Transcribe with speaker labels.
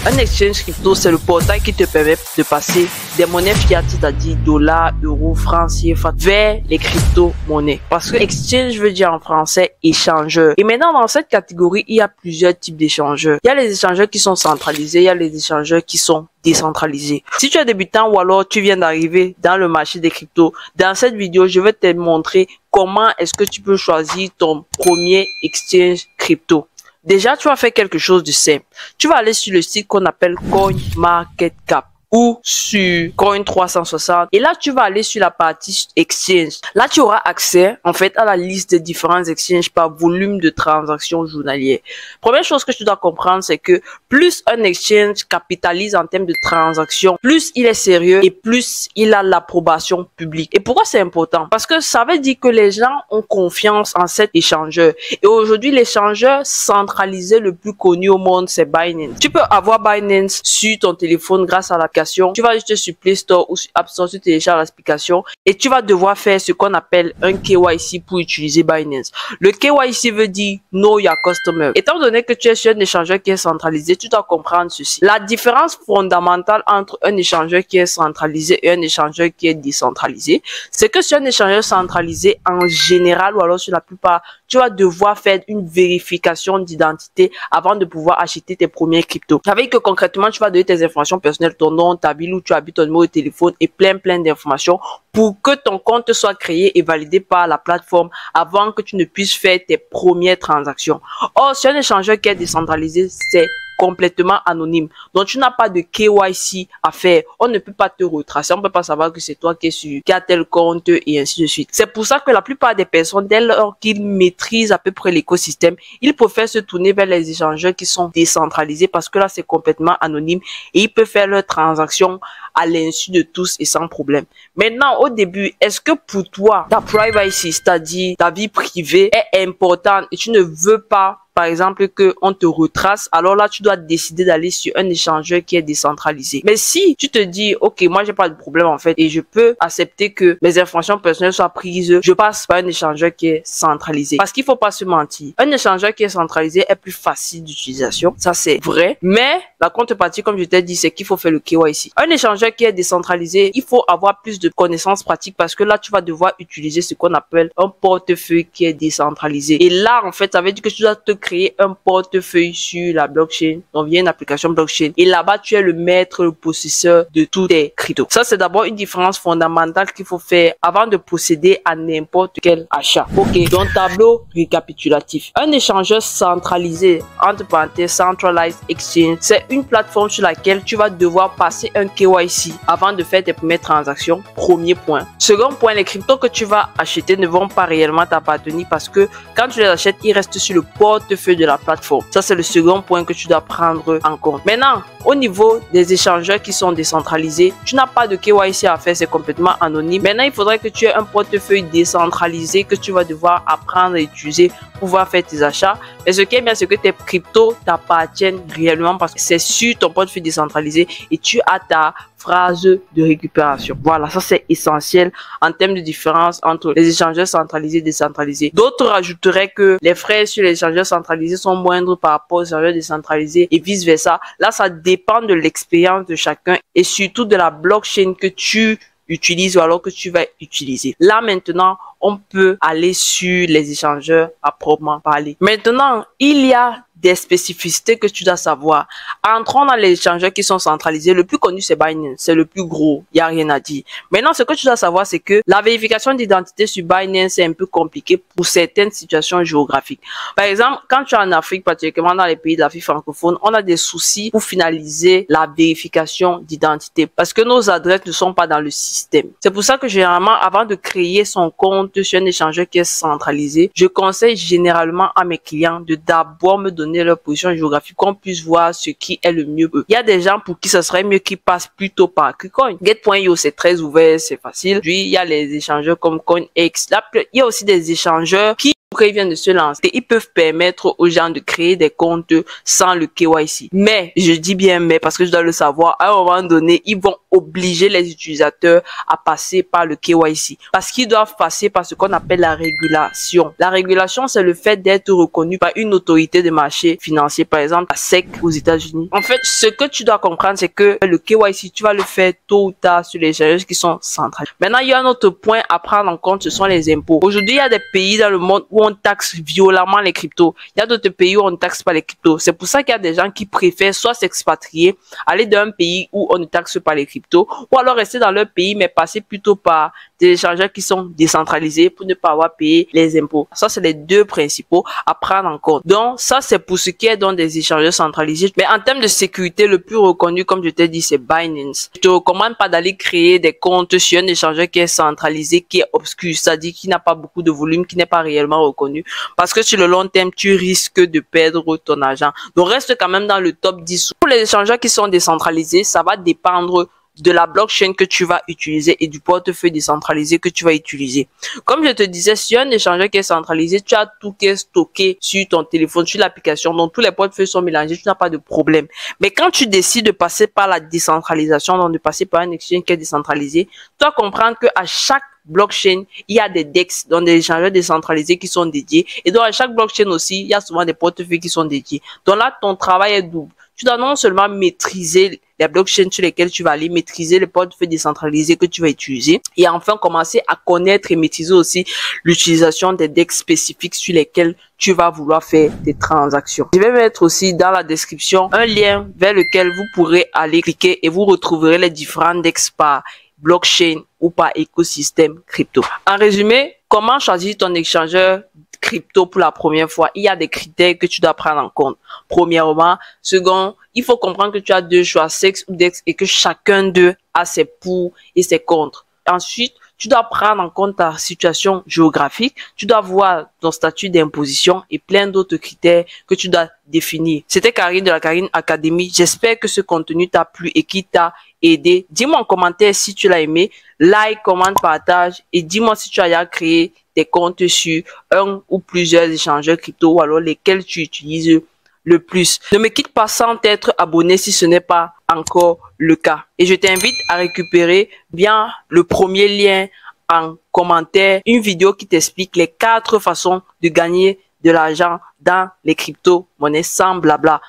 Speaker 1: Un exchange crypto, c'est le portail qui te permet de passer des monnaies fiat, c'est-à-dire dollars, euros, francs, CFA, vers les crypto-monnaies. Parce que exchange veut dire en français échangeur. Et maintenant, dans cette catégorie, il y a plusieurs types d'échangeurs. Il y a les échangeurs qui sont centralisés, il y a les échangeurs qui sont décentralisés. Si tu es débutant ou alors tu viens d'arriver dans le marché des cryptos, dans cette vidéo, je vais te montrer comment est-ce que tu peux choisir ton premier exchange crypto. Déjà, tu vas faire quelque chose de simple. Tu vas aller sur le site qu'on appelle CoinMarketCap ou sur Coin360 et là tu vas aller sur la partie exchange. Là tu auras accès en fait à la liste des différents exchanges par volume de transactions journalières. Première chose que tu dois comprendre, c'est que plus un exchange capitalise en termes de transactions, plus il est sérieux et plus il a l'approbation publique. Et pourquoi c'est important? Parce que ça veut dire que les gens ont confiance en cet échangeur. Et aujourd'hui, l'échangeur centralisé le plus connu au monde, c'est Binance. Tu peux avoir Binance sur ton téléphone grâce à l'application. Tu vas juste sur Play Store ou sur App Store, tu télécharges l'application et tu vas devoir faire ce qu'on appelle un KYC pour utiliser Binance. Le KYC veut dire Know Your Customer. Étant donné que tu es sur un échangeur qui est centralisé, tu dois comprendre ceci. La différence fondamentale entre un échangeur qui est centralisé et un échangeur qui est décentralisé, c'est que sur un échangeur centralisé, en général ou alors sur la plupart, tu vas devoir faire une vérification d'identité avant de pouvoir acheter tes premiers cryptos. Ça veut dire que concrètement, tu vas donner tes informations personnelles, ton nom, ta ville où tu habites, ton numéro de téléphone et plein d'informations pour que ton compte soit créé et validé par la plateforme avant que tu ne puisses faire tes premières transactions. Or, sur un échangeur qui est décentralisé, c'est complètement anonyme. Donc, tu n'as pas de KYC à faire. On ne peut pas te retracer. On ne peut pas savoir que c'est toi qui a tel compte et ainsi de suite. C'est pour ça que la plupart des personnes, dès lors qu'ils maîtrisent à peu près l'écosystème, ils préfèrent se tourner vers les échangeurs qui sont décentralisés parce que là, c'est complètement anonyme et ils peuvent faire leurs transactions à l'insu de tous et sans problème. Maintenant, au début, est-ce que pour toi, ta privacy, c'est-à-dire ta vie privée, est importante et tu ne veux pas, par exemple, que on te retrace, alors là, tu dois décider d'aller sur un échangeur qui est décentralisé. Mais si tu te dis, ok, moi, j'ai pas de problème, en fait, et je peux accepter que mes informations personnelles soient prises, je passe par un échangeur qui est centralisé. Parce qu'il faut pas se mentir. Un échangeur qui est centralisé est plus facile d'utilisation. Ça, c'est vrai. Mais la contrepartie, comme je t'ai dit, c'est qu'il faut faire le KYC. Un échangeur qui est décentralisé, il faut avoir plus de connaissances pratiques parce que là, tu vas devoir utiliser ce qu'on appelle un portefeuille qui est décentralisé. Et là, en fait, ça veut dire que tu dois te créer un portefeuille sur la blockchain, donc via une application blockchain. Et là-bas, tu es le maître, le possesseur de tous tes cryptos. Ça, c'est d'abord une différence fondamentale qu'il faut faire avant de procéder à n'importe quel achat. Ok, donc tableau récapitulatif. Un échangeur centralisé, entre parenthèses, Centralized Exchange, c'est une plateforme sur laquelle tu vas devoir passer un KYC avant de faire tes premières transactions. Premier point. Second point, les cryptos que tu vas acheter ne vont pas réellement t'appartenir parce que quand tu les achètes, ils restent sur le portefeuille de la plateforme. Ça, c'est le second point que tu dois prendre en compte. Maintenant, au niveau des échangeurs qui sont décentralisés, tu n'as pas de KYC à faire, c'est complètement anonyme. Maintenant, il faudrait que tu aies un portefeuille décentralisé que tu vas devoir apprendre à utiliser pour pouvoir faire tes achats. Mais ce qui est bien, c'est que tes cryptos t'appartiennent réellement parce que c'est sur ton portefeuille décentralisé et tu as ta phrase de récupération. Voilà, ça c'est essentiel en termes de différence entre les échangeurs centralisés et décentralisés. D'autres rajouteraient que les frais sur les échangeurs centralisés sont moindres par rapport aux échangeurs décentralisés et vice versa. Là, ça dépend de l'expérience de chacun et surtout de la blockchain que tu utilises ou alors que tu vas utiliser. Là maintenant, on peut aller sur les échangeurs à proprement parler. Maintenant, il y a des spécificités que tu dois savoir. Entrons dans les échangeurs qui sont centralisés. Le plus connu, c'est Binance. C'est le plus gros. Il n'y a rien à dire. Maintenant, ce que tu dois savoir, c'est que la vérification d'identité sur Binance est un peu compliquée pour certaines situations géographiques. Par exemple, quand tu es en Afrique, particulièrement dans les pays de l'Afrique francophone, on a des soucis pour finaliser la vérification d'identité parce que nos adresses ne sont pas dans le système. C'est pour ça que généralement, avant de créer son compte sur un échangeur qui est centralisé, je conseille généralement à mes clients de d'abord me donner leur position géographique, qu'on puisse voir ce qui est le mieux. Il y a des gens pour qui ce serait mieux qu'ils passent plutôt par KuCoin. Get.io, c'est très ouvert, c'est facile. Puis, il y a les échangeurs comme CoinEx. Là, il y a aussi des échangeurs qui Après, ils viennent de se lancer. Ils peuvent permettre aux gens de créer des comptes sans le KYC. Mais, je dis bien mais parce que je dois le savoir, à un moment donné, ils vont obliger les utilisateurs à passer par le KYC. Parce qu'ils doivent passer par ce qu'on appelle la régulation. La régulation, c'est le fait d'être reconnu par une autorité de marché financier, par exemple la SEC aux États-Unis. En fait, ce que tu dois comprendre, c'est que le KYC, tu vas le faire tôt ou tard sur les échanges qui sont centralisés. Maintenant, il y a un autre point à prendre en compte, ce sont les impôts. Aujourd'hui, il y a des pays dans le monde où on taxe violemment les cryptos. Il y a d'autres pays où on ne taxe pas les cryptos. C'est pour ça qu'il y a des gens qui préfèrent soit s'expatrier, aller dans un pays où on ne taxe pas les cryptos, ou alors rester dans leur pays, mais passer plutôt par des échangeurs qui sont décentralisés pour ne pas avoir payé les impôts. Ça, c'est les deux principaux à prendre en compte. Donc, ça, c'est pour ce qui est dans des échangeurs centralisés. Mais en termes de sécurité, le plus reconnu, comme je t'ai dit, c'est Binance. Je te recommande pas d'aller créer des comptes sur un échangeur qui est centralisé, qui est obscur, c'est-à-dire qui n'a pas beaucoup de volume, qui n'est pas réellement reconnu. Parce que sur le long terme, tu risques de perdre ton argent. Donc, reste quand même dans le top 10. Pour les échangeurs qui sont décentralisés, ça va dépendre de la blockchain que tu vas utiliser et du portefeuille décentralisé que tu vas utiliser. Comme je te disais, sur un échangeur qui est centralisé, tu as tout qui est stocké sur ton téléphone, sur l'application, donc tous les portefeuilles sont mélangés, tu n'as pas de problème. Mais quand tu décides de passer par la décentralisation, donc de passer par un exchange qui est décentralisé, tu dois comprendre que à chaque blockchain, il y a des DEX, donc des échangeurs décentralisés qui sont dédiés. Et donc, à chaque blockchain aussi, il y a souvent des portefeuilles qui sont dédiés. Donc là, ton travail est double. Tu dois non seulement maîtriser les blockchains sur lesquelles tu vas aller, maîtriser les portefeuilles décentralisés que tu vas utiliser, et enfin commencer à connaître et maîtriser aussi l'utilisation des DEX spécifiques sur lesquels tu vas vouloir faire des transactions. Je vais mettre aussi dans la description un lien vers lequel vous pourrez aller cliquer et vous retrouverez les différents DEX par blockchain ou par écosystème crypto. En résumé, comment choisir ton échangeur crypto pour la première fois? Il y a des critères que tu dois prendre en compte. Premièrement, second, il faut comprendre que tu as deux choix, CEX ou DEX, et que chacun d'eux a ses pour et ses contre. Ensuite, tu dois prendre en compte ta situation géographique, tu dois voir ton statut d'imposition et plein d'autres critères que tu dois définir. C'était Karine de la Karine Academy. J'espère que ce contenu t'a plu et qui t'a aidé. Dis-moi en commentaire si tu l'as aimé. Like, commente, partage et dis-moi si tu as déjà créé des comptes sur un ou plusieurs échangeurs crypto ou alors lesquels tu utilises le plus. Ne me quitte pas sans t'être abonné si ce n'est pas encore le cas. Et je t'invite à récupérer bien le premier lien en commentaire, une vidéo qui t'explique les 4 façons de gagner de l'argent dans les crypto-monnaies sans blabla.